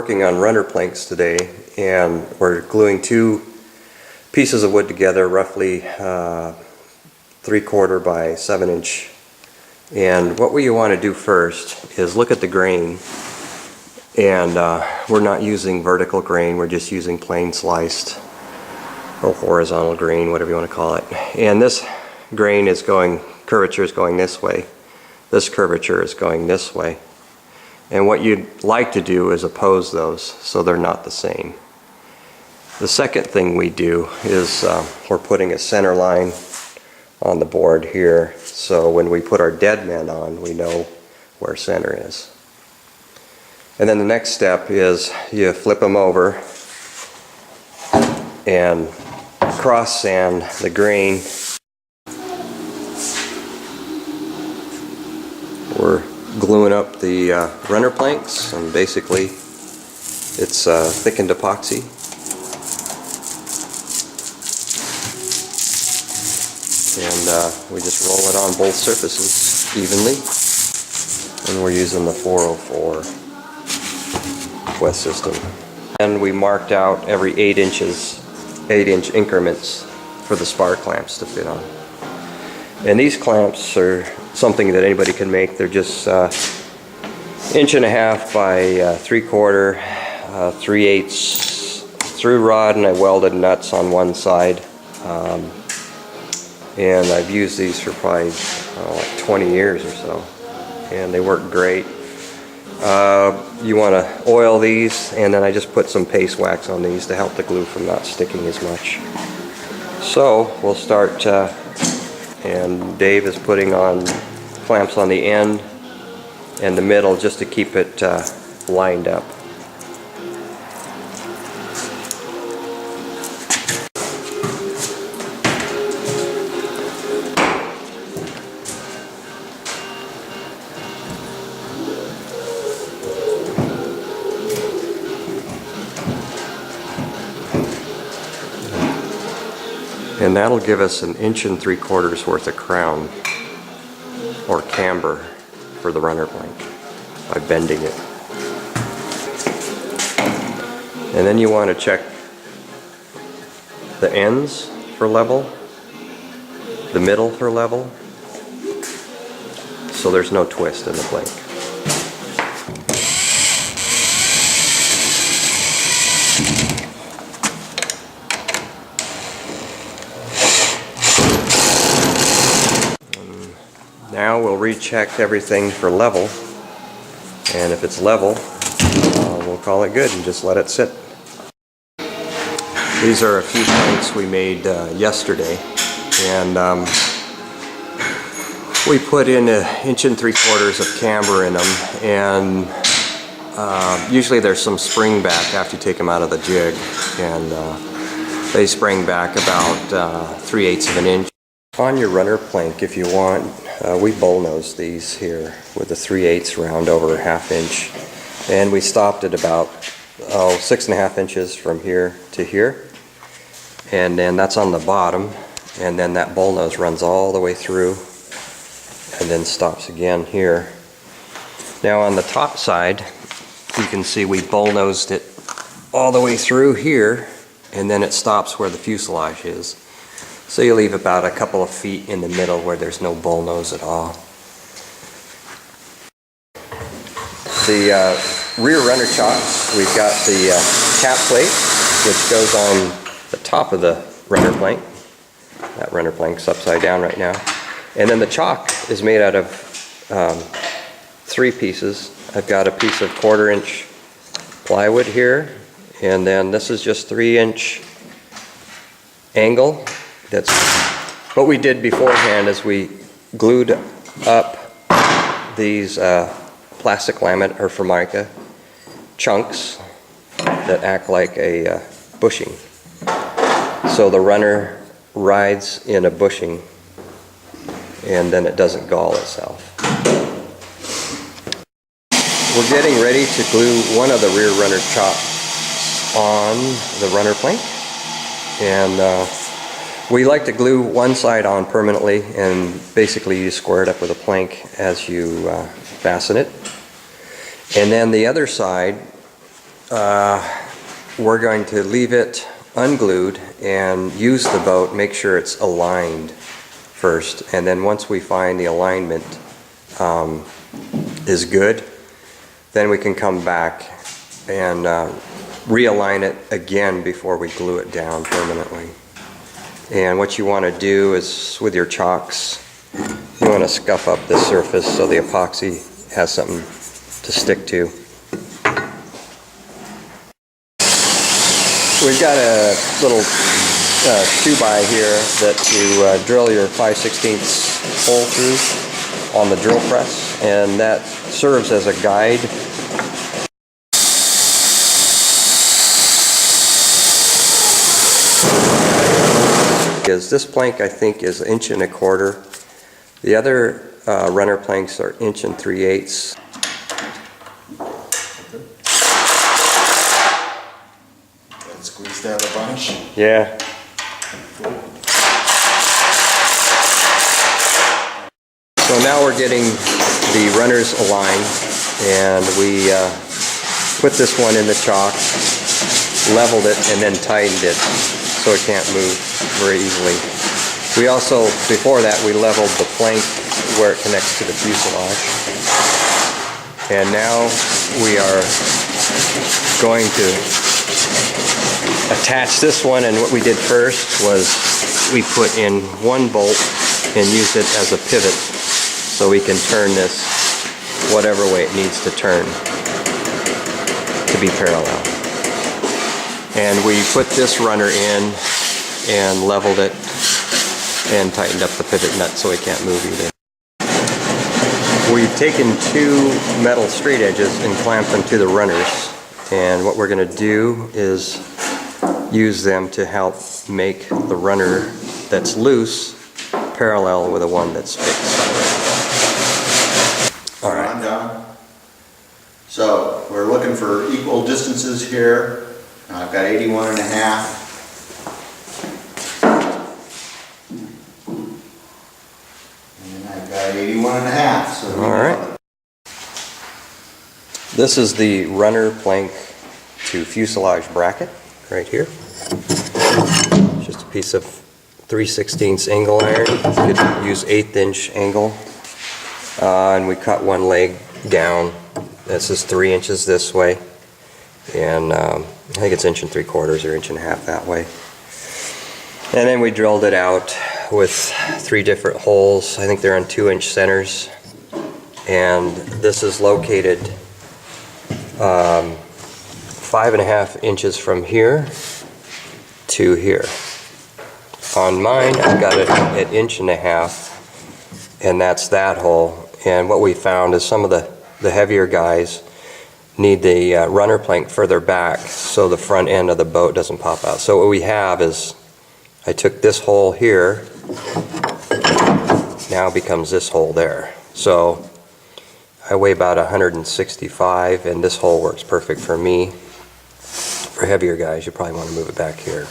working on runner planks today, and we're gluing two pieces of wood together, roughly 3/4 by 7 inch. And what we want to do first is look at the grain, and we're not using vertical grain, we're just using plain sliced or horizontal grain, whatever you want to call it. And this grain is going, curvature is going this way, this curvature is going this way. And what you'd like to do is oppose those so they're not the same. The second thing we do is we're putting a center line on the board here, so when we put our dead men on, we know where center is. And then the next step is you flip them over and cross sand the grain. We're gluing up the runner planks, and basically it's thickened epoxy. And we just roll it on both surfaces evenly, and we're using the 404 West system. And we marked out every 8 inch increments for the spar clamps to fit on. And these clamps are something that anybody can make. They're just 1.5 inches by 3/4, 3/8 through rod, and I welded nuts on one side. And I've used these for probably like 20 years or so, and they work great. You want to oil these, and then I just put some paste wax on these to help the glue from not sticking as much. So we'll start, and Dave is putting on clamps on the end and the middle just to keep it lined up. And that'll give us 1 3/4 inches worth of crown or camber for the runner plank by bending it. And then you want to check the ends for level, the middle for level, so there's no twist in the plank. Now we'll recheck everything for level, and if it's level, we'll call it good and just let it sit. These are a few planks we made yesterday, and we put in 1 3/4 inches of camber in them, and usually there's some spring back after you take them out of the jig, and they spring back about 3/8 of an inch. On your runner plank, if you want, we bullnose these here with a 3/8 round over 1/2 inch, and we stopped at about 6.5 inches from here to here, and then that's on the bottom, and then that bullnose runs all the way through and then stops again here. Now on the top side, you can see we bullnosed it all the way through here, and then it stops where the fuselage is. So you leave about a couple of feet in the middle where there's no bullnose at all. The rear runner chocks, we've got the cap plate, which goes on the top of the runner plank. That runner plank's upside down right now. And then the chock is made out of 3 pieces. I've got a piece of 1/4 inch plywood here, and then this is just 3-inch angle. That's what we did beforehand, is we glued up these plastic laminate or formica chunks that act like a bushing. So the runner rides in a bushing, and then it doesn't gall itself. We're getting ready to glue one of the rear runner chocks on the runner plank, and we like to glue one side on permanently, and basically you square it up with a plank as you fasten it. And then the other side, we're going to leave it unglued and use the boat, make sure it's aligned first, and then once we find the alignment is good, then we can come back and realign it again before we glue it down permanently. And what you want to do is, with your chocks, you want to scuff up the surface so the epoxy has something to stick to. We've got a little 2x here that you drill your 5/16 hole through on the drill press, and that serves as a guide. This plank, I think, is 1.25 inches. The other runner planks are 1 3/8 inches. Squeezed out a bunch. Yeah. So now we're getting the runners aligned, and we put this one in the chalk, leveled it, and then tightened it so it can't move very easily. We also, before that, we leveled the plank where it connects to the fuselage. And now we are going to attach this one, and what we did first was we put in one bolt and used it as a pivot so we can turn this whatever way it needs to turn to be parallel. And we put this runner in and leveled it and tightened up the pivot nut so it can't move either. We've taken 2 metal straight edges and clamped them to the runners, and what we're going to do is use them to help make the runner that's loose parallel with the one that's fixed. All right. I'm done. So we're looking for equal distances here. I've got 81.5. And I've got 81.5. So all right. This is the Runnerplank to fuselage bracket right here. It's just a piece of 3/16 angle iron. You could use 1/8 inch angle. And we cut one leg down. This is 3 inches this way. And I think it's 1 3/4 or 1.5 inches that way. And then we drilled it out with 3 different holes. I think they're on 2-inch centers. And this is located 5.5 inches from here to here. On mine, I've got it at 1.5 inches, and that's that hole. And what we found is some of the heavier guys need the runner plank further back so the front end of the boat doesn't pop out. So what we have is, I took this hole here, now becomes this hole there. So I weigh about 165, and this hole works perfect for me. For heavier guys, you probably want to move it back here.